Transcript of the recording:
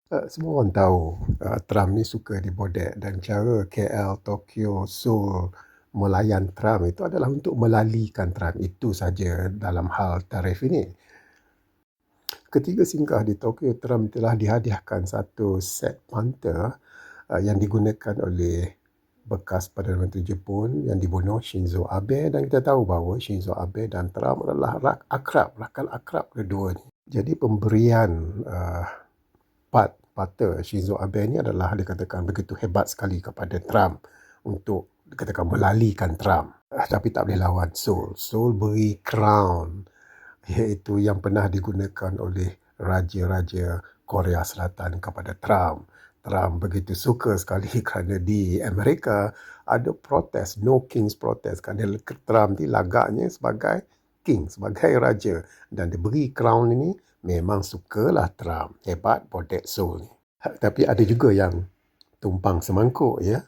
Semua orang tahu Trump ni suka dibodek dan cara KL, Tokyo, Seoul melayan Trump itu adalah untuk melalikan Trump. Itu saja dalam hal tarif ini. Ketika singgah di Tokyo, Trump telah dihadiahkan satu set manta yang digunakan oleh bekas Perdana Menteri Jepun yang dibunuh Shinzo Abe, dan kita tahu bahawa Shinzo Abe dan Trump adalah rakan akrab kedua ni. Jadi pemberian pata Shinzo Abe ni adalah dikatakan begitu hebat sekali kepada Trump untuk dikatakan melalikan Trump. Tapi tak boleh lawan Seoul. Seoul beri crown iaitu yang pernah digunakan oleh raja-raja Korea Selatan kepada Trump. Trump begitu suka sekali kerana di Amerika ada protes, no king's protest, kerana Trump ni lagaknya sebagai king, sebagai raja, dan diberi crown ini. Memang sukalah Trump, hebat bodek Seoul ni. Tapi ada juga yang tumpang semangkuk, ya.